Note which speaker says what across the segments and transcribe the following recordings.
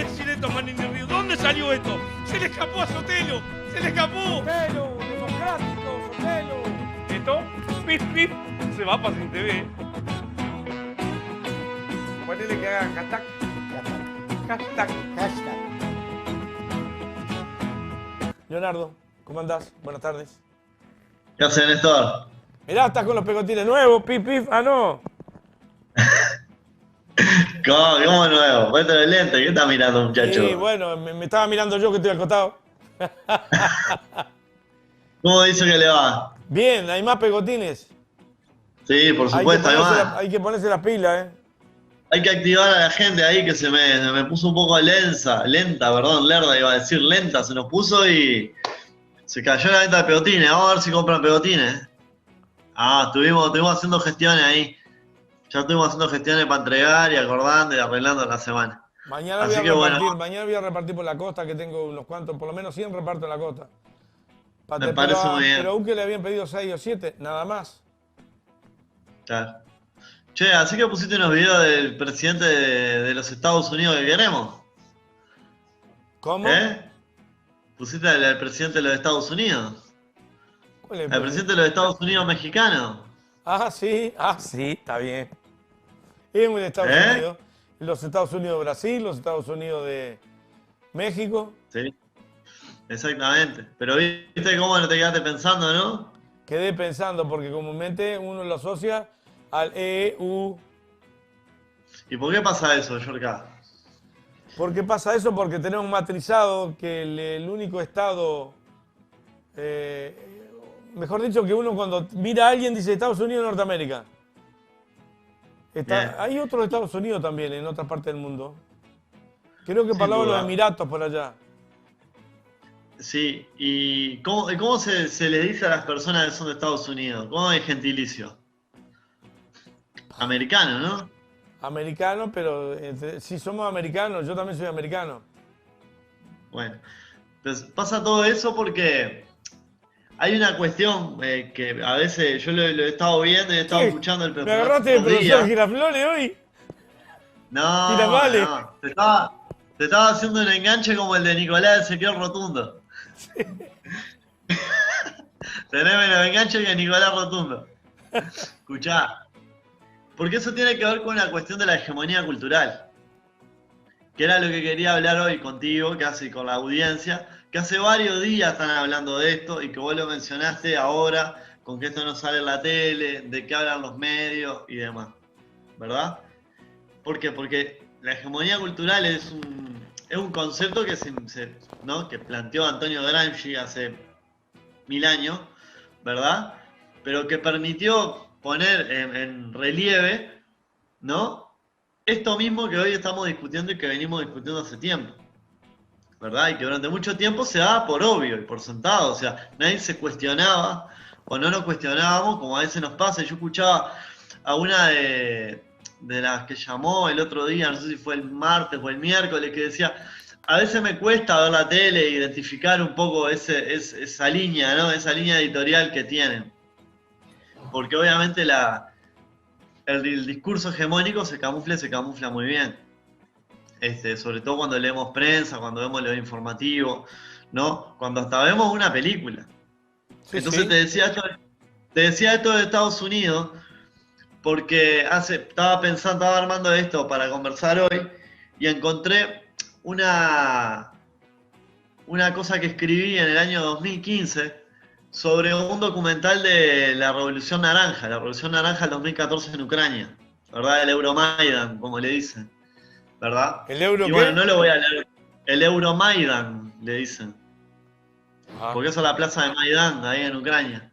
Speaker 1: puede decir esto a Manini Ríos? ¿Dónde salió esto? Se le escapó a Sotelo. Se le escapó.
Speaker 2: Sotelo, democrático, Sotelo.
Speaker 1: Esto, pip, pip, se va para Sin TV.
Speaker 2: Ponele que hagan hashtag. Hashtag.
Speaker 3: Hashtag.
Speaker 2: Leonardo, ¿cómo andás? Buenas tardes.
Speaker 4: ¿Qué hace, Néstor?
Speaker 2: Mirá, estás con los pegotines nuevos, pip, pip. Ah, no.
Speaker 4: ¿Cómo nuevo? Ponete los lentes, ¿qué estás mirando, muchacho?
Speaker 2: Sí, bueno, me estaba mirando yo que estoy acostado.
Speaker 4: ¿Cómo dice que le va?
Speaker 2: Bien, hay más pegotines.
Speaker 4: Sí, por supuesto, además.
Speaker 2: Hay que ponerse la pila, ¿eh?
Speaker 4: Hay que activar a la gente ahí que se me puso un poco lerda, iba a decir lenta, se nos puso y se cayó la venta de pegotines. Vamos a ver si compran pegotines. Estuvimos haciendo gestiones ahí. Ya estuvimos haciendo gestiones para entregar y acordando y arreglando la semana.
Speaker 2: Mañana voy a repartir por la costa, que tengo unos cuantos, por lo menos 100 reparto en la costa.
Speaker 4: Me parece muy bien.
Speaker 2: Pero a Uke le habían pedido 6 o 7, nada más.
Speaker 4: Claro. Che, así que pusiste unos videos del presidente de los Estados Unidos que queremos.
Speaker 2: ¿Cómo?
Speaker 4: ¿Pusiste al presidente de los Estados Unidos?
Speaker 2: ¿Cuál es el
Speaker 4: ¿Al presidente de los Estados Unidos mexicano?
Speaker 2: sí, está bien. Es en Estados Unidos. Los Estados Unidos de Brasil, los Estados Unidos de México.
Speaker 4: Sí, exactamente. Pero viste cómo no te quedaste pensando, ¿no?
Speaker 2: Quedé pensando, porque comúnmente uno lo asocia al EU.
Speaker 4: ¿Y por qué pasa eso, Yorka?
Speaker 2: ¿Por qué pasa eso? Porque tenemos matrizado que el único estado, mejor dicho, que uno cuando mira a alguien dice Estados Unidos, Norteamérica. Hay otros Estados Unidos también en otras partes del mundo. Creo que para los Emiratos por allá.
Speaker 4: Sí, ¿y cómo se le dice a las personas que son de Estados Unidos? ¿Cómo es gentilicio? Americano, ¿no?
Speaker 2: Americano, pero si somos americanos, yo también soy americano.
Speaker 4: Bueno, entonces pasa todo eso porque hay una cuestión que a veces yo lo he estado viendo y he estado escuchando el
Speaker 2: profesor. ¿Me agarraste de profesor Giraflores hoy?
Speaker 4: No, te estaba haciendo un enganche como el de Nicolás Ezequiel Rotundo. Sí. Tenés menos enganche que Nicolás Rotundo. Escuchá. Porque eso tiene que ver con la cuestión de la hegemonía cultural. Que era lo que quería hablar hoy contigo, con la audiencia, que hace varios días están hablando de esto y que vos lo mencionaste ahora, con que esto no sale en la tele, de qué hablan los medios y demás. ¿Verdad? ¿Por qué? Porque la hegemonía cultural es un concepto que planteó Antonio Gramsci hace 1000 años, ¿verdad? Pero que permitió poner en relieve, ¿no? Esto mismo que hoy estamos discutiendo y que venimos discutiendo hace tiempo, ¿verdad? Y que durante mucho tiempo se daba por obvio y por sentado, o sea, nadie se cuestionaba o no nos cuestionábamos, como a veces nos pasa. Yo escuchaba a una de las que llamó el otro día, no sé si fue el martes o el miércoles, que decía, a veces me cuesta ver la tele e identificar un poco esa línea, ¿no? Esa línea editorial que tienen. Porque obviamente el discurso hegemónico se camufla muy bien. Sobre todo cuando leemos prensa, cuando vemos los informativos, ¿no? Cuando hasta vemos una película. Sí, entonces sí. Te decía esto de Estados Unidos, porque estaba armando esto para conversar hoy y encontré una cosa que escribí en el año 2015 sobre un documental de la Revolución Naranja del 2014 en Ucrania, ¿verdad? El Euromaidan, como le dicen, ¿verdad?
Speaker 2: ¿El Euro
Speaker 4: y
Speaker 2: qué?
Speaker 4: bueno, no lo voy a leer. El Euromaidan, le dicen. Porque eso es la plaza de Maidán, ahí en Ucrania.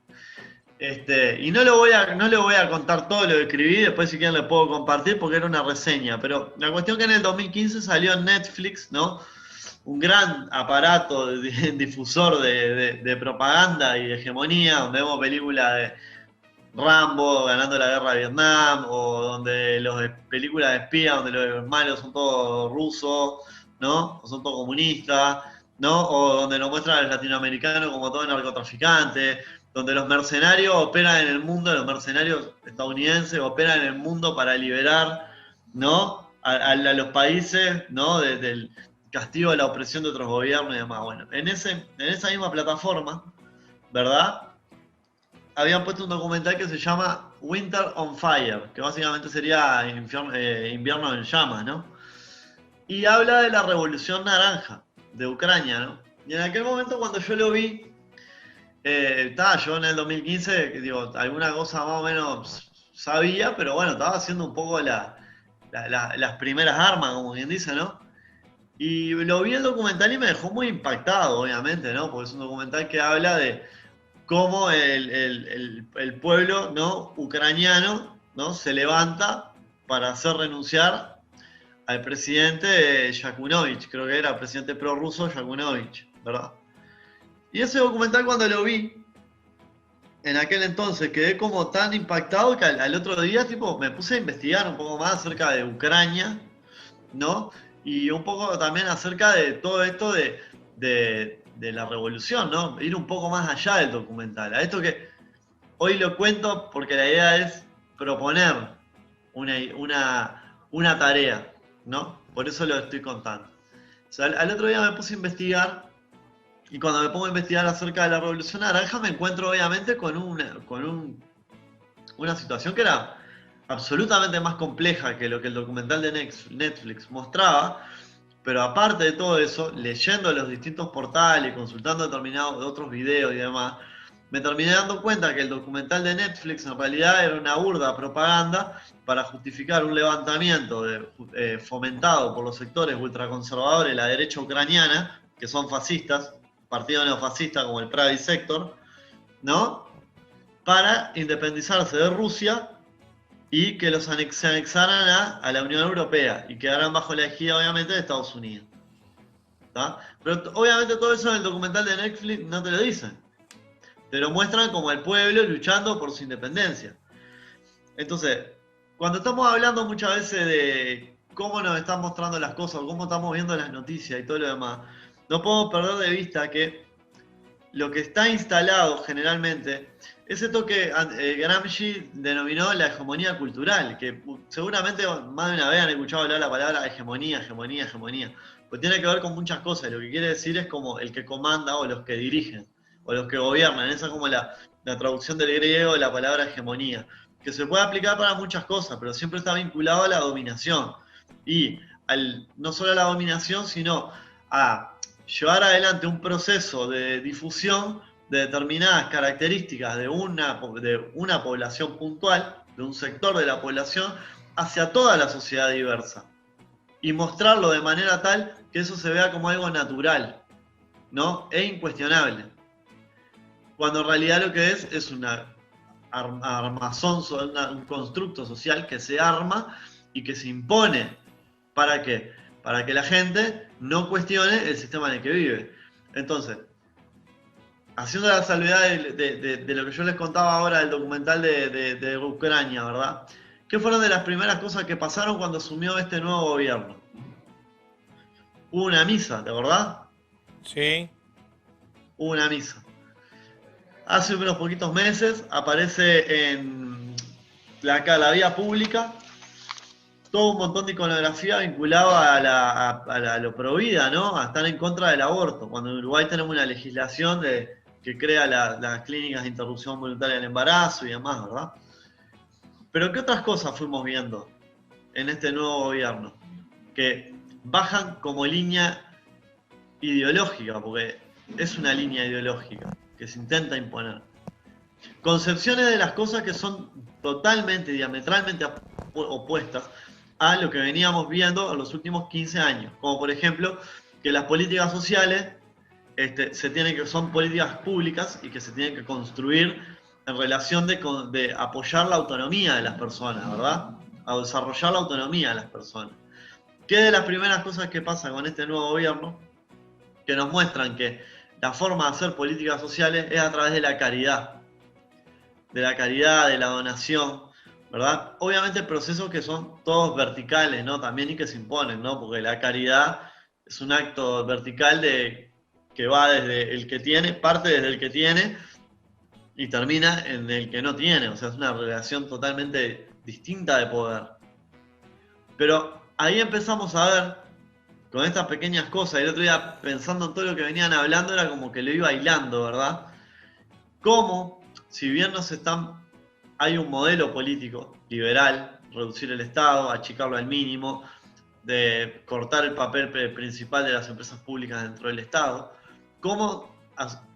Speaker 4: Y no le voy a contar todo lo que escribí, después si quieren le puedo compartir porque era una reseña, pero la cuestión que en el 2015 salió en Netflix, ¿no? Un gran aparato difusor de propaganda y de hegemonía, donde vemos películas de Rambo ganando la guerra de Vietnam, o donde películas de espía, donde los malos son todos rusos, ¿no? O son todos comunistas, ¿no? O donde nos muestran a los latinoamericanos como todos narcotraficantes, donde los mercenarios operan en el mundo, los mercenarios estadounidenses operan en el mundo para liberar, ¿no? A los países, ¿no? castigo de la opresión de otros gobiernos y demás. Bueno, en esa misma plataforma, ¿verdad? Habían puesto un documental que se llama Winter on Fire, que básicamente sería invierno en llamas, ¿no? Y habla de la Revolución Naranja de Ucrania, ¿no? Y en aquel momento cuando yo lo vi, estaba yo en el 2015, que digo, alguna cosa más o menos sabía, pero bueno, estaba haciendo un poco las primeras armas, como quien dice, ¿no? Y lo vi el documental y me dejó muy impactado, obviamente, ¿no? Porque es un documental que habla de cómo el pueblo, ¿no?, ucraniano, ¿no?, se levanta para hacer renunciar al presidente Yakunovich, creo que era presidente prorruso Yakunovich, ¿verdad? Y ese documental cuando lo vi, en aquel entonces quedé como tan impactado que al otro día tipo, me puse a investigar un poco más acerca de Ucrania, ¿no? Y un poco también acerca de todo esto de la revolución, ¿no? Ir un poco más allá del documental. A esto que hoy lo cuento porque la idea es proponer una tarea, ¿no? Por eso lo estoy contando. O sea, al otro día me puse a investigar y cuando me pongo a investigar acerca de la Revolución Naranja me encuentro obviamente con una situación que era absolutamente más compleja que lo que el documental de Netflix mostraba, pero aparte de todo eso, leyendo los distintos portales, consultando determinados otros videos y demás, me terminé dando cuenta que el documental de Netflix en realidad era una burda propaganda para justificar un levantamiento fomentado por los sectores ultraconservadores de la derecha ucraniana, que son fascistas, partido neofascista como el Pravý Sector, ¿no?, para independizarse de Rusia y que se anexaran a la Unión Europea y quedaran bajo la ejida, obviamente, de Estados Unidos. ¿Tá? Pero obviamente todo eso en el documental de Netflix no te lo dicen. Te lo muestran como el pueblo luchando por su independencia. Entonces, cuando estamos hablando muchas veces de cómo nos están mostrando las cosas, cómo estamos viendo las noticias y todo lo demás, no podemos perder de vista que lo que está instalado generalmente es esto que Gramsci denominó la hegemonía cultural, que seguramente más de una vez han escuchado hablar la palabra hegemonía, pues tiene que ver con muchas cosas, lo que quiere decir es como el que comanda o los que dirigen, o los que gobiernan, esa es como la traducción del griego de la palabra hegemonía, que se puede aplicar para muchas cosas, pero siempre está vinculado a la dominación, y no solo a la dominación, sino a llevar adelante un proceso de difusión de determinadas características de una población puntual, de un sector de la población, hacia toda la sociedad diversa. Y mostrarlo de manera tal que eso se vea como algo natural, ¿no?, e incuestionable. Cuando en realidad lo que es una armazón, un constructo social que se arma y que se impone. ¿Para qué? Para que la gente no cuestione el sistema en el que vive. Entonces, haciendo la salvedad de lo que yo les contaba ahora del documental de Ucrania, ¿verdad? ¿Qué fueron de las primeras cosas que pasaron cuando asumió este nuevo gobierno? Hubo una misa, ¿de verdad?
Speaker 2: Sí.
Speaker 4: Hubo una misa. Hace unos poquitos meses aparece en la vía pública todo un montón de iconografía vinculada a lo provida, ¿no? A estar en contra del aborto. Cuando en Uruguay tenemos una legislación que crea las clínicas de interrupción voluntaria del embarazo y demás, ¿verdad? Pero ¿qué otras cosas fuimos viendo en este nuevo gobierno? Que bajan como línea ideológica, porque es una línea ideológica que se intenta imponer. Concepciones de las cosas que son totalmente, diametralmente opuestas a lo que veníamos viendo en los últimos 15 años. Como por ejemplo, que las políticas sociales son políticas públicas y que se tienen que construir en relación de apoyar la autonomía de las personas, ¿verdad? A desarrollar la autonomía de las personas. ¿Qué de las primeras cosas que pasa con este nuevo gobierno? Que nos muestran que la forma de hacer políticas sociales es a través de la caridad, de la donación, ¿verdad? Obviamente procesos que son todos verticales, ¿no? También y que se imponen, ¿no? Porque la caridad es un acto vertical que va desde el que tiene, parte desde el que tiene y termina en el que no tiene. O sea, es una relación totalmente distinta de poder. Pero ahí empezamos a ver con estas pequeñas cosas. El otro día, pensando en todo lo que venían hablando, era como que lo iba hilando, ¿verdad? Cómo, si bien hay un modelo político liberal, reducir el Estado, achicarlo al mínimo, de cortar el papel principal de las empresas públicas dentro del Estado, cómo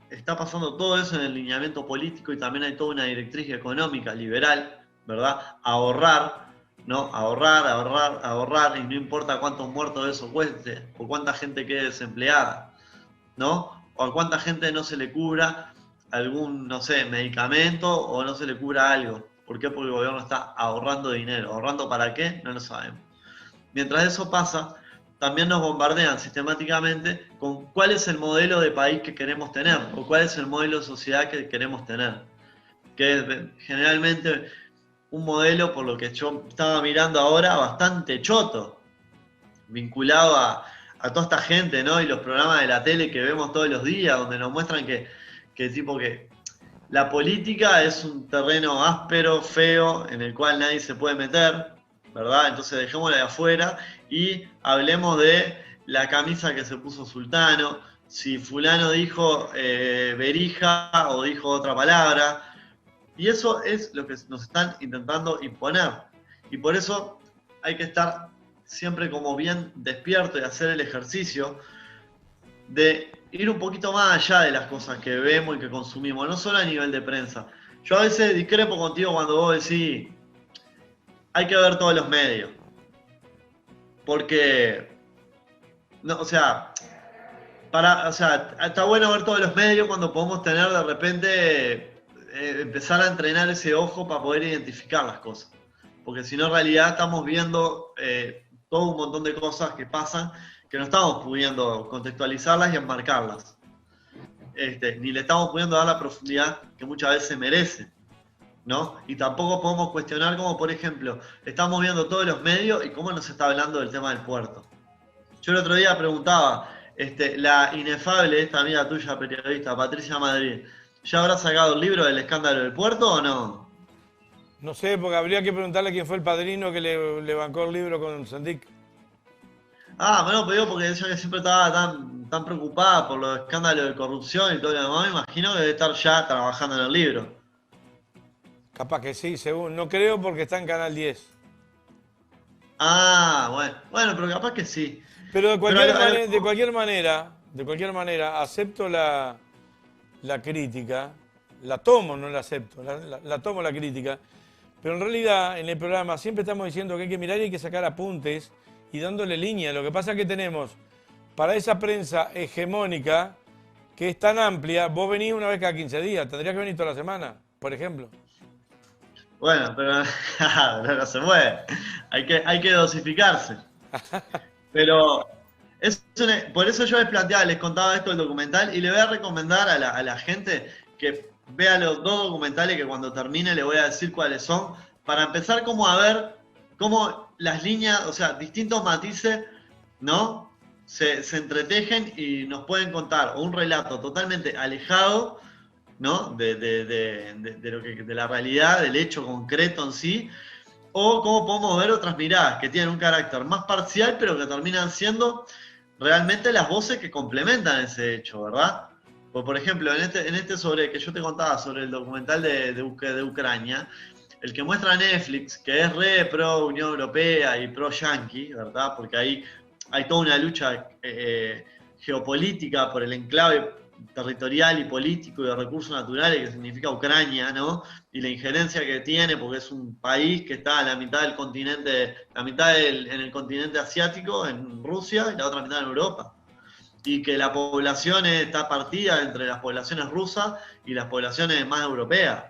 Speaker 4: está pasando todo eso en el lineamiento político y también hay toda una directriz económica liberal, ¿verdad? Ahorrar, ¿no? Ahorrar, y no importa cuántos muertos eso cueste, o cuánta gente quede desempleada, ¿no? O a cuánta gente no se le cubra algún, no sé, medicamento o no se le cubra algo. ¿Por qué? Porque el gobierno está ahorrando dinero. ¿Ahorrando para qué? No lo sabemos. Mientras eso pasa, también nos bombardean sistemáticamente con cuál es el modelo de país que queremos tener o cuál es el modelo de sociedad que queremos tener. Que es generalmente un modelo, por lo que yo estaba mirando ahora, bastante choto, vinculado a toda esta gente, ¿no? Y los programas de la tele que vemos todos los días, donde nos muestran que la política es un terreno áspero, feo, en el cual nadie se puede meter, ¿verdad? Entonces dejémosla de afuera y hablemos de la camisa que se puso Sultano, si fulano dijo berija o dijo otra palabra. Y eso es lo que nos están intentando imponer. Y por eso hay que estar siempre como bien despierto y hacer el ejercicio de ir un poquito más allá de las cosas que vemos y que consumimos, no solo a nivel de prensa. Yo a veces discrepo contigo cuando vos decís, hay que ver todos los medios. Porque, no, o sea, está bueno ver todos los medios cuando podemos tener de repente, empezar a entrenar ese ojo para poder identificar las cosas. Porque si no, en realidad estamos viendo todo un montón de cosas que pasan que no estamos pudiendo contextualizarlas y enmarcarlas. Ni le estamos pudiendo dar la profundidad que muchas veces merece, ¿no? Y tampoco podemos cuestionar como, por ejemplo, estamos viendo todos los medios y cómo nos está hablando del tema del puerto. Yo el otro día preguntaba, la inefable, esta amiga tuya periodista, Patricia Madrid, ¿ya habrá sacado el libro del escándalo del puerto o no?
Speaker 2: No sé, porque habría que preguntarle quién fue el padrino que le bancó el libro con Sendik.
Speaker 4: Ah, bueno, pero digo porque ella que siempre estaba tan preocupada por los escándalos de corrupción y todo lo demás, me imagino que debe estar ya trabajando en el libro.
Speaker 2: Capaz que sí, según. No creo porque está en Canal 10.
Speaker 4: Ah, bueno, pero capaz que sí.
Speaker 2: Pero de cualquier manera, acepto la crítica, la tomo, no la acepto, la tomo la crítica, pero en realidad en el programa siempre estamos diciendo que hay que mirar y hay que sacar apuntes y dándole línea. Lo que pasa es que tenemos, para esa prensa hegemónica, que es tan amplia, vos venís una vez cada 15 días, tendrías que venir toda la semana, por ejemplo.
Speaker 4: Bueno, pero no se puede. Hay que dosificarse. Pero por eso yo les contaba esto del documental y le voy a recomendar a la gente que vea los dos documentales que cuando termine le voy a decir cuáles son, para empezar como a ver cómo las líneas, o sea, distintos matices, ¿no? Se entretejen y nos pueden contar un relato totalmente alejado, ¿no? De la realidad, del hecho concreto en sí, o cómo podemos ver otras miradas que tienen un carácter más parcial, pero que terminan siendo realmente las voces que complementan ese hecho, ¿verdad? Pues, por ejemplo, en este sobre que yo te contaba sobre el documental de Ucrania, el que muestra Netflix, que es re pro Unión Europea y pro Yankee, ¿verdad? Porque ahí hay toda una lucha geopolítica por el enclave territorial y político y de recursos naturales que significa Ucrania, ¿no? Y la injerencia que tiene, porque es un país que está a la mitad del continente, en el continente asiático, en Rusia, y la otra mitad en Europa. Y que la población está partida entre las poblaciones rusas y las poblaciones más europeas.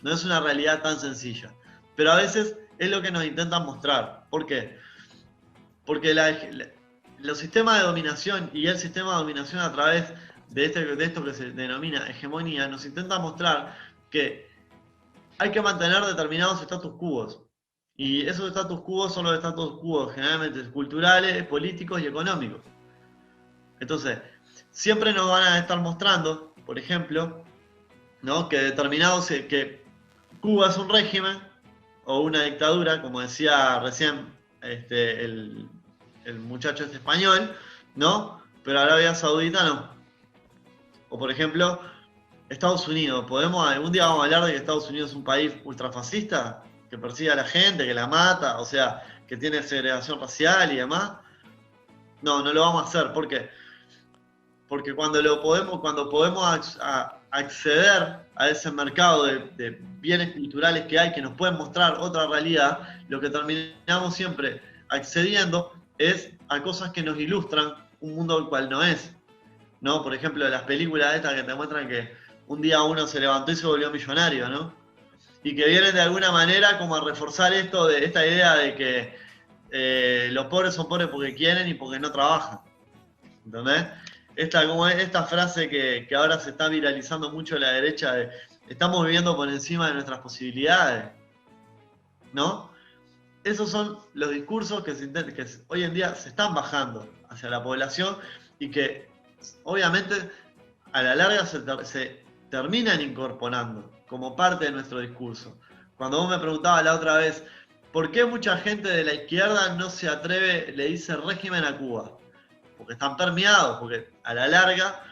Speaker 4: No es una realidad tan sencilla. Pero a veces es lo que nos intentan mostrar. ¿Por qué? Porque los sistemas de dominación y el sistema de dominación a través de esto que se denomina hegemonía nos intenta mostrar que hay que mantener determinados status quo. Y esos status quo son los status quo generalmente culturales, políticos y económicos. Entonces, siempre nos van a estar mostrando, por ejemplo, ¿no? Que Cuba es un régimen o una dictadura, como decía recién el muchacho español, ¿no? Pero Arabia Saudita no. O por ejemplo, Estados Unidos. ¿Algún día vamos a hablar de que Estados Unidos es un país ultrafascista? Que persigue a la gente, que la mata, o sea, que tiene segregación racial y demás. No, no lo vamos a hacer. ¿Por qué? Porque cuando podemos acceder a ese mercado de bienes culturales que hay, que nos pueden mostrar otra realidad, lo que terminamos siempre accediendo es a cosas que nos ilustran un mundo el cual no es, ¿no? Por ejemplo, las películas estas que te muestran que un día uno se levantó y se volvió millonario, ¿no? Y que vienen de alguna manera como a reforzar esta idea de que los pobres son pobres porque quieren y porque no trabajan, ¿entendés? Esta frase que ahora se está viralizando mucho en la derecha de estamos viviendo por encima de nuestras posibilidades, ¿no? Esos son los discursos que hoy en día se están bajando hacia la población y que obviamente a la larga se terminan incorporando como parte de nuestro discurso. Cuando vos me preguntabas la otra vez, ¿por qué mucha gente de la izquierda no se atreve, le dice régimen a Cuba? Porque están permeados, porque a la larga,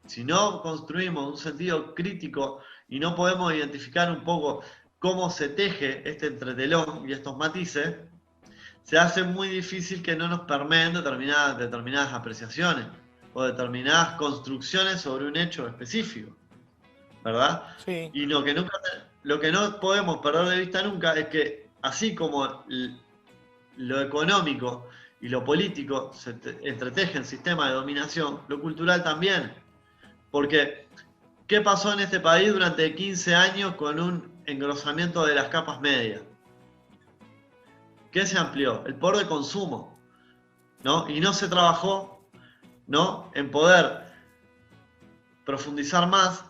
Speaker 4: si no construimos un sentido crítico y no podemos identificar un poco cómo se teje este entretelón y estos matices, se hace muy difícil que no nos permeen determinadas apreciaciones o determinadas construcciones sobre un hecho específico, ¿verdad?
Speaker 2: Sí.
Speaker 4: Y lo que no podemos perder de vista nunca es que así como lo económico y lo político se entretejen sistemas de dominación, lo cultural también. Porque, ¿qué pasó en este país durante 15 años con un engrosamiento de las capas medias? ¿Qué se amplió? El poder de consumo, ¿no? Y no se trabajó, ¿no?, en poder profundizar más,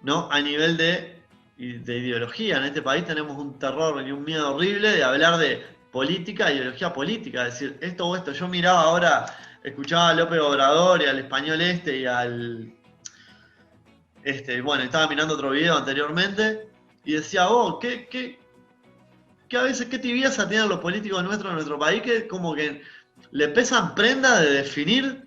Speaker 4: ¿no?, a nivel de ideología. En este país tenemos un terror y un miedo horrible de hablar de política, ideología política, es decir, esto o esto. Yo miraba ahora, escuchaba a López Obrador y al español y bueno, estaba mirando otro video anteriormente y decía, que a veces qué tibieza tienen los políticos nuestros en nuestro país, que como que le pesan prendas de definir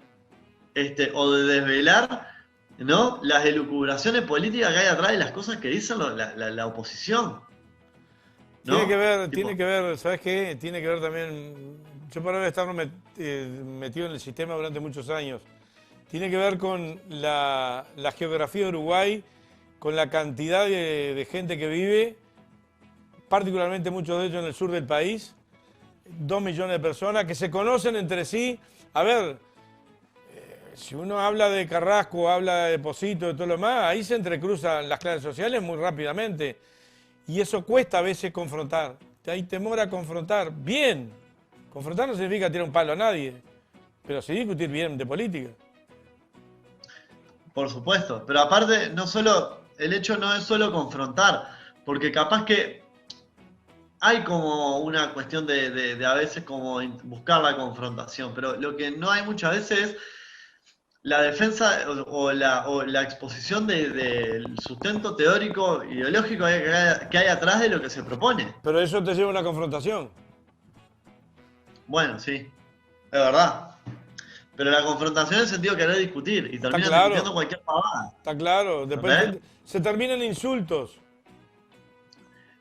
Speaker 4: o de desvelar, ¿no?, las elucubraciones políticas que hay atrás de las cosas que dicen la oposición, ¿no?
Speaker 2: Tiene que ver, ¿sabes qué? Tiene que ver también, yo por haber estado metido en el sistema durante muchos años, tiene que ver con la geografía de Uruguay, con la cantidad de gente que vive, particularmente muchos de ellos en el sur del país, 2 millones de personas que se conocen entre sí. A ver, si uno habla de Carrasco, habla de Posito y todo lo demás, ahí se entrecruzan las clases sociales muy rápidamente. Y eso cuesta a veces confrontar. Hay temor a confrontar. Bien. Confrontar no significa tirar un palo a nadie, pero sí discutir bien de política.
Speaker 4: Por supuesto. Pero aparte, el hecho no es solo confrontar, porque capaz que hay como una cuestión de a veces como buscar la confrontación, pero lo que no hay muchas veces es la defensa o la exposición del sustento teórico, ideológico que hay atrás de lo que se propone.
Speaker 2: Pero eso te lleva a una confrontación.
Speaker 4: Bueno, sí, es verdad. Pero la confrontación en el sentido de querer discutir y terminan discutiendo cualquier pavada.
Speaker 2: Está claro. Después se terminan insultos.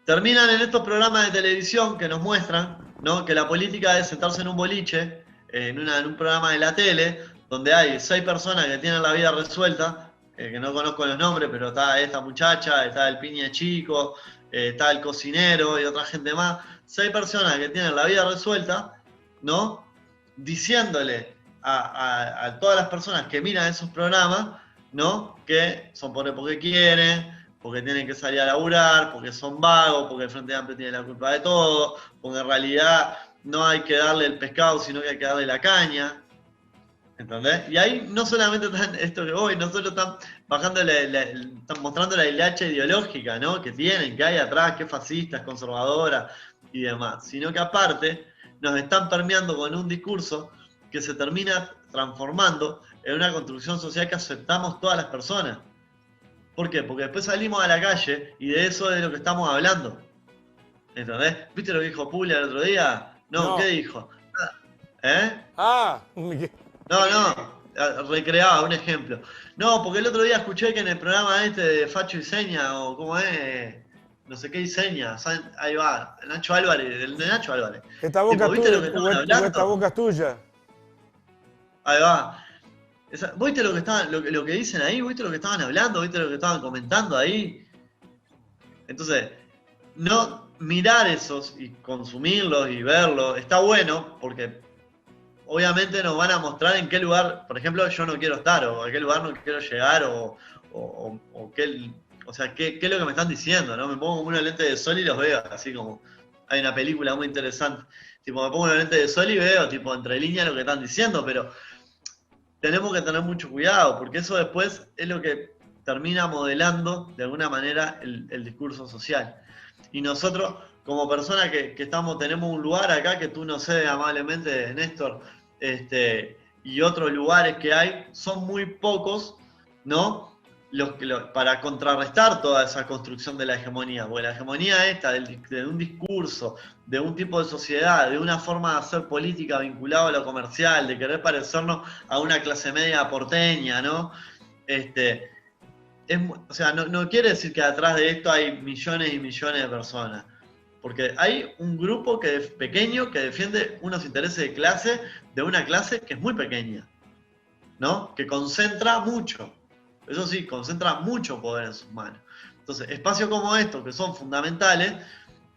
Speaker 4: Terminan en estos programas de televisión que nos muestran, ¿no?, que la política es sentarse en un boliche, en un programa de la tele, donde hay 6 personas que tienen la vida resuelta, que no conozco los nombres, pero está esta muchacha, está el piña chico, está el cocinero y otra gente más. 6 personas que tienen la vida resuelta, ¿no?, diciéndole a todas las personas que miran esos programas, ¿no?, que son pobres porque quieren, porque tienen que salir a laburar, porque son vagos, porque el Frente Amplio tiene la culpa de todo, porque en realidad no hay que darle el pescado, sino que hay que darle la caña. ¿Entendés? Y ahí no solamente están esto que hoy, nosotros están bajando están mostrando la hilacha ideológica, ¿no?, que tienen, que hay atrás, que es fascista, es conservadora y demás, sino que aparte nos están permeando con un discurso que se termina transformando en una construcción social que aceptamos todas las personas. ¿Por qué? Porque después salimos a la calle y de eso es de lo que estamos hablando. ¿Entendés? ¿Viste lo que dijo Puglia el otro día? No, ¿qué dijo? ¿Eh? recreaba un ejemplo. No, porque el otro día escuché que en el programa este de Facho y Seña, o cómo es, no sé qué y Seña, ahí va, Nacho Álvarez, el de Nacho Álvarez.
Speaker 2: Esta boca
Speaker 4: Tipo, ¿viste lo que
Speaker 2: o
Speaker 4: estaban
Speaker 2: esta
Speaker 4: hablando?
Speaker 2: boca es tuya.
Speaker 4: Ahí va. ¿Viste lo que estaban, lo que dicen ahí? ¿Viste lo que estaban hablando? ¿Viste lo que estaban comentando ahí? Entonces, no mirar esos y consumirlos y verlos está bueno porque obviamente nos van a mostrar en qué lugar, por ejemplo, yo no quiero estar o a qué lugar no quiero llegar o qué, o sea, qué es lo que me están diciendo, ¿no? Me pongo como una lente de sol y los veo, así como hay una película muy interesante. Tipo, me pongo una lente de sol y veo, tipo, entre líneas lo que están diciendo, pero tenemos que tener mucho cuidado, porque eso después es lo que termina modelando de alguna manera el discurso social. Y nosotros, como personas que estamos, tenemos un lugar acá que tú nos cedes amablemente, Néstor, y otros lugares que hay, son muy pocos, ¿no? Para contrarrestar toda esa construcción de la hegemonía, porque la hegemonía esta de un discurso, de un tipo de sociedad, de una forma de hacer política vinculada a lo comercial, de querer parecernos a una clase media porteña, ¿no? O sea, no quiere decir que atrás de esto hay millones y millones de personas, porque hay un grupo pequeño que defiende unos intereses de clase, de una clase que es muy pequeña, ¿no? Que concentra mucho. Eso sí, concentra mucho poder en sus manos. Entonces, espacios como estos, que son fundamentales,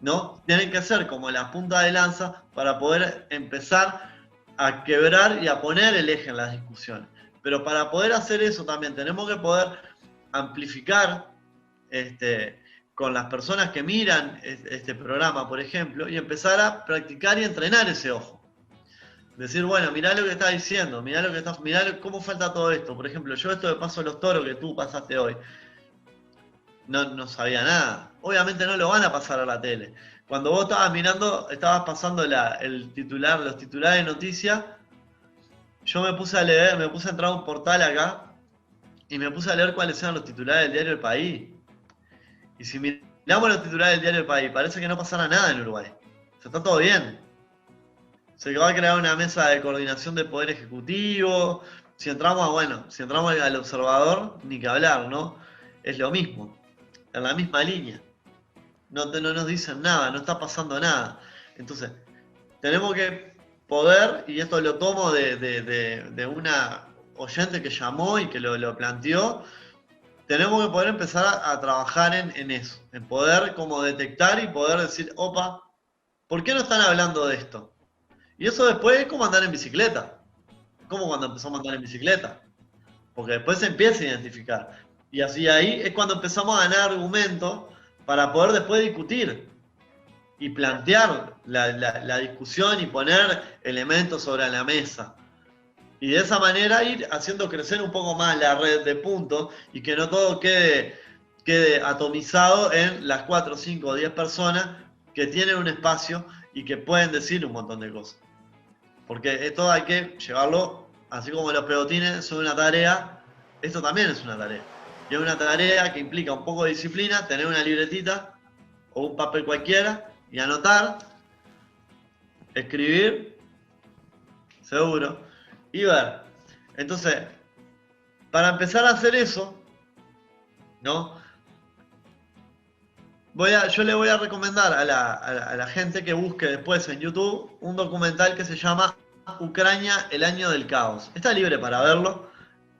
Speaker 4: ¿no? Tienen que ser como la punta de lanza para poder empezar a quebrar y a poner el eje en las discusiones. Pero para poder hacer eso también tenemos que poder amplificar con las personas que miran este programa, por ejemplo, y empezar a practicar y entrenar ese ojo. Decir, bueno, mirá lo que está diciendo, mirá cómo falta todo esto. Por ejemplo, yo esto de Paso de los Toros que tú pasaste hoy, no sabía nada. Obviamente no lo van a pasar a la tele. Cuando vos estabas mirando, estabas pasando los titulares de noticias, yo me puse a leer, me puse a entrar a un portal acá y me puse a leer cuáles eran los titulares del diario El País. Y si miramos los titulares del diario El País, parece que no pasara nada en Uruguay. O sea, está todo bien. Se va a crear una mesa de coordinación del Poder Ejecutivo. Si entramos al observador, ni que hablar, ¿no? Es lo mismo, en la misma línea. No nos dicen nada, no está pasando nada. Entonces, tenemos que poder, y esto lo tomo de una oyente que llamó y que lo planteó, tenemos que poder empezar a trabajar en eso, en poder como detectar y poder decir, opa, ¿por qué no están hablando de esto? Y eso después es como andar en bicicleta. Es como cuando empezamos a andar en bicicleta. Porque después se empieza a identificar. Y así ahí es cuando empezamos a ganar argumentos para poder después discutir y plantear la discusión y poner elementos sobre la mesa. Y de esa manera ir haciendo crecer un poco más la red de puntos y que no todo quede atomizado en las 4, 5 o 10 personas que tienen un espacio y que pueden decir un montón de cosas. Porque esto hay que llevarlo, así como los pedotines son una tarea, esto también es una tarea. Y es una tarea que implica un poco de disciplina, tener una libretita o un papel cualquiera y anotar, escribir, seguro, y ver. Entonces, para empezar a hacer eso, ¿no? Yo le voy a recomendar a la gente que busque después en YouTube un documental que se llama Ucrania, el año del caos. Está libre para verlo,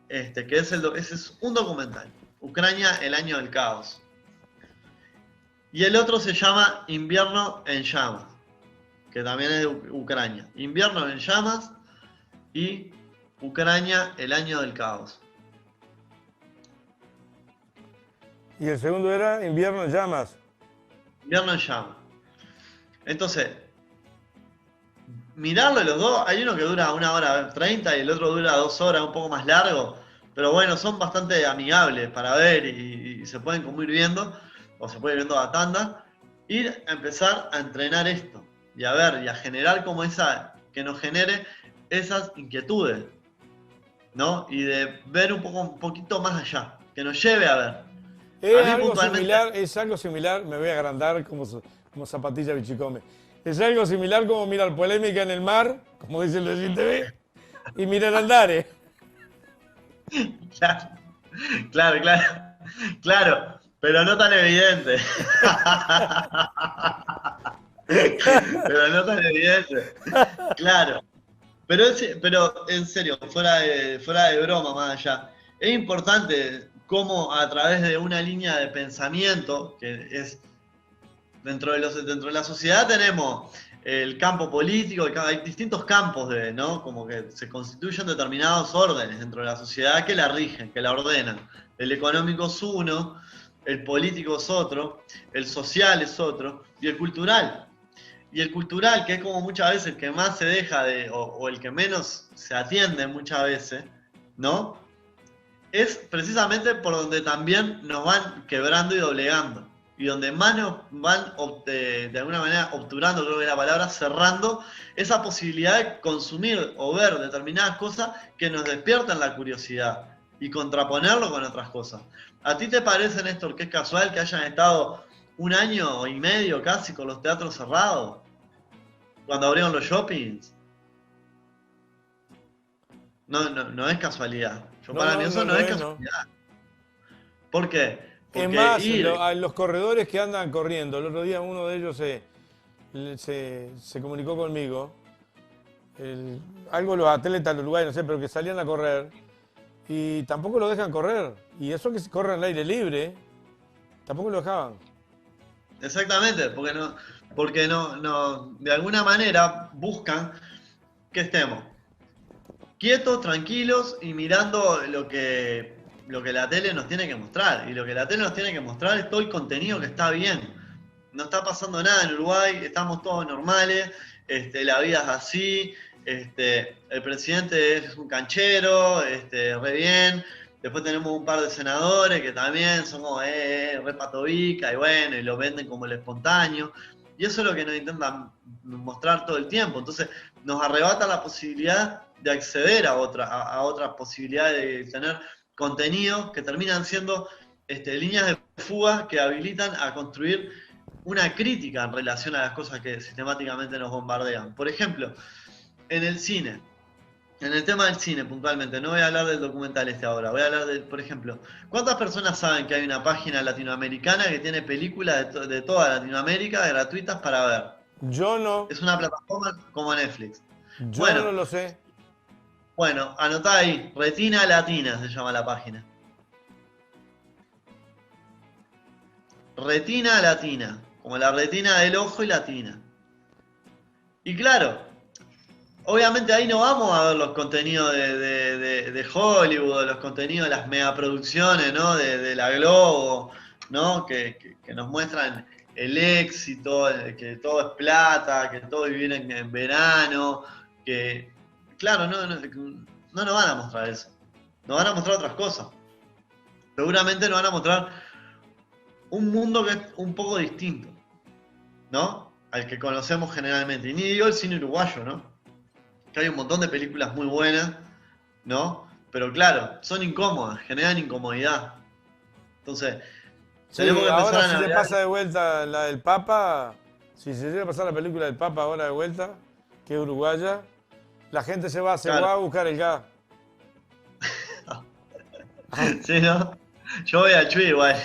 Speaker 4: ese es un documental. Ucrania, el año del caos. Y el otro se llama Invierno en llamas, que también es de Ucrania. Invierno en llamas y Ucrania, el año del caos.
Speaker 2: Y el segundo era Invierno en llamas.
Speaker 4: Invierno en llamas. Entonces, mirarlo los dos, hay uno que dura 1 hora 30 y el otro dura 2 horas, un poco más largo, pero bueno, son bastante amigables para ver y se pueden como ir viendo, o se puede ir viendo a tanda, ir a empezar a entrenar esto, y a ver, y a generar como que nos genere esas inquietudes, ¿no? Y de ver un poquito más allá, que nos lleve a ver.
Speaker 2: Es algo similar, me voy a agrandar como zapatilla bichicome. Es algo similar como mirar polémica en el mar, como dice el de TV, y mirar Andares.
Speaker 4: Claro, claro, claro, claro, pero no tan evidente. Pero no tan evidente. Claro. Pero en serio, fuera de broma, más allá, es importante cómo a través de una línea de pensamiento, que es dentro de la sociedad tenemos el campo político, hay distintos campos ¿no? Como que se constituyen determinados órdenes dentro de la sociedad que la rigen, que la ordenan. El económico es uno, el político es otro, el social es otro, y el cultural. Y el cultural, que es como muchas veces el que más se deja o el que menos se atiende muchas veces, ¿no? Es precisamente por donde también nos van quebrando y doblegando. Y donde más nos van, de alguna manera, obturando, creo que es la palabra, cerrando esa posibilidad de consumir o ver determinadas cosas que nos despiertan la curiosidad y contraponerlo con otras cosas. ¿A ti te parece, Néstor, que es casual que hayan estado 1 año y medio casi con los teatros cerrados cuando abrieron los shoppings? No es casualidad. Para mí eso no es casualidad. ¿Por qué?
Speaker 2: Es más, a los corredores que andan corriendo, el otro día uno de ellos se comunicó conmigo, algo los atletas de Uruguay, no sé, pero que salían a correr y tampoco lo dejan correr. Y eso que se corre al aire libre, tampoco lo dejaban.
Speaker 4: Exactamente, porque no, de alguna manera buscan que estemos quietos, tranquilos y mirando lo que la tele nos tiene que mostrar. Y lo que la tele nos tiene que mostrar es todo el contenido que está bien. No está pasando nada en Uruguay, estamos todos normales, la vida es así, el presidente es un canchero, re bien. Después tenemos un par de senadores que también son como re patobica y bueno, y lo venden como el espontáneo. Y eso es lo que nos intentan mostrar todo el tiempo. Entonces nos arrebata la posibilidad de acceder a otras posibilidades de tener contenidos que terminan siendo líneas de fuga que habilitan a construir una crítica en relación a las cosas que sistemáticamente nos bombardean. Por ejemplo, en el cine. En el tema del cine, puntualmente, no voy a hablar del documental ahora, voy a hablar de, por ejemplo, ¿cuántas personas saben que hay una página latinoamericana que tiene películas de toda Latinoamérica gratuitas para ver?
Speaker 2: Yo no.
Speaker 4: Es una plataforma como Netflix.
Speaker 2: Yo no lo sé.
Speaker 4: Bueno, anotá ahí, Retina Latina se llama la página. Retina Latina, como la retina del ojo y latina. Y claro, obviamente ahí no vamos a ver los contenidos de Hollywood, los contenidos de las megaproducciones, ¿no? De la Globo, ¿no? Que nos muestran el éxito, que todo es plata, que todo vivir en verano, que claro, no nos van a mostrar eso. Nos van a mostrar otras cosas. Seguramente nos van a mostrar un mundo que es un poco distinto, ¿no? Al que conocemos generalmente. Y ni digo el cine uruguayo, ¿no? Que hay un montón de películas muy buenas, ¿no? Pero claro, son incómodas, generan incomodidad. Entonces,
Speaker 2: sí, ahora si se pasa de vuelta la del Papa, si se llega a pasar la película del Papa ahora de vuelta, que es uruguaya, la gente se va a buscar el gas.
Speaker 4: Sí, ¿no? Yo voy a Chuy igual.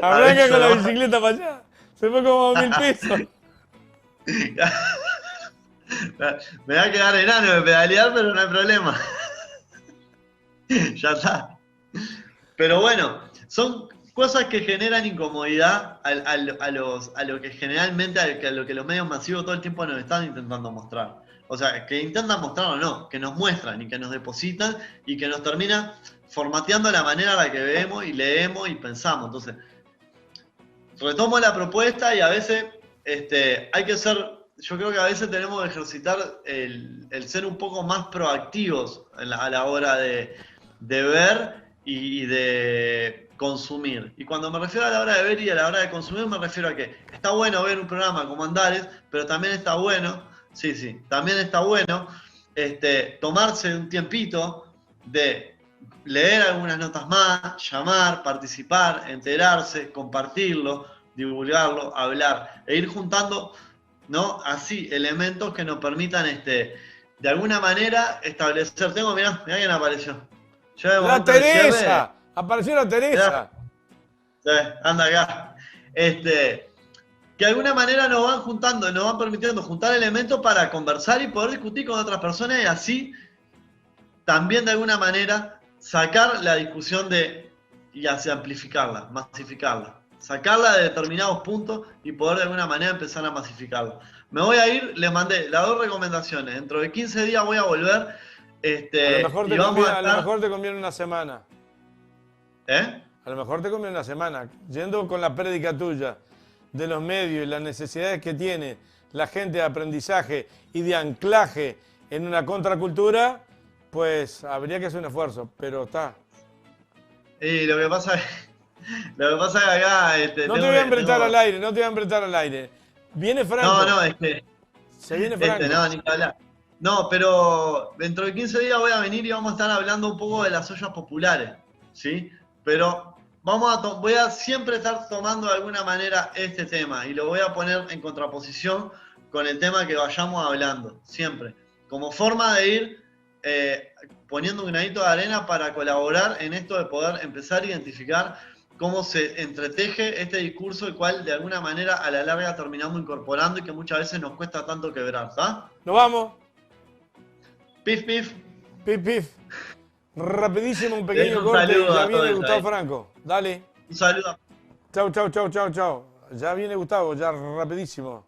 Speaker 2: Arranca con la bicicleta para allá. Se fue como 1000 pesos.
Speaker 4: Me va a quedar enano de pedalear, pero no hay problema. Ya está. Pero bueno, son cosas que generan incomodidad a lo que generalmente, a lo que los medios masivos todo el tiempo nos están intentando mostrar. O sea, que intentan mostrar o no, que nos muestran y que nos depositan y que nos termina formateando la manera en la que vemos y leemos y pensamos. Entonces, retomo la propuesta y a veces hay que ser, yo creo que a veces tenemos que ejercitar el ser un poco más proactivos a la hora de ver y de consumir. Y cuando me refiero a la hora de ver y a la hora de consumir, me refiero a que está bueno ver un programa como Andares, pero también está bueno, también está bueno tomarse un tiempito de leer algunas notas más, llamar, participar, enterarse, compartirlo, divulgarlo, hablar, e ir juntando ¿no? Así, elementos que nos permitan, de alguna manera, establecer. Mirá quién apareció. Yo de
Speaker 2: ¡La
Speaker 4: momento del cierre-
Speaker 2: Teresa! Apareció la Teresa.
Speaker 4: Sí, anda acá. Que de alguna manera nos van juntando, nos van permitiendo juntar elementos para conversar y poder discutir con otras personas y así también de alguna manera sacar la discusión y así amplificarla, masificarla. Sacarla de determinados puntos y poder de alguna manera empezar a masificarla. Me voy a ir, les mandé las 2 recomendaciones. Dentro de 15 días voy a volver.
Speaker 2: A lo mejor
Speaker 4: Y vamos a
Speaker 2: a lo
Speaker 4: estar...
Speaker 2: mejor te conviene una semana.
Speaker 4: ¿Eh?
Speaker 2: A lo mejor te conviene una semana. Yendo con la prédica tuya de los medios y las necesidades que tiene la gente de aprendizaje y de anclaje en una contracultura, pues habría que hacer un esfuerzo, pero está.
Speaker 4: Y lo que pasa es que acá...
Speaker 2: No te voy a embretar al aire, no te voy a embretar al aire. Viene Franco.
Speaker 4: No, es que...
Speaker 2: Se viene Franco.
Speaker 4: No, ni que hablar. No, pero dentro de 15 días voy a venir y vamos a estar hablando un poco de las ollas populares, ¿sí? Pero voy a siempre estar tomando de alguna manera este tema y lo voy a poner en contraposición con el tema que vayamos hablando, siempre. Como forma de ir poniendo un granito de arena para colaborar en esto de poder empezar a identificar cómo se entreteje este discurso, el cual de alguna manera a la larga terminamos incorporando y que muchas veces nos cuesta tanto quebrar, ¿está?
Speaker 2: Nos vamos.
Speaker 4: Pif, pif.
Speaker 2: Pif, pif. Rapidísimo, un pequeño
Speaker 4: Un
Speaker 2: corte y
Speaker 4: saludo
Speaker 2: ya
Speaker 4: a
Speaker 2: viene
Speaker 4: todos
Speaker 2: Gustavo
Speaker 4: ahí.
Speaker 2: Franco. Dale.
Speaker 4: Un saludo.
Speaker 2: Chau, chau, chau, chau, chau. Ya viene Gustavo, ya rapidísimo.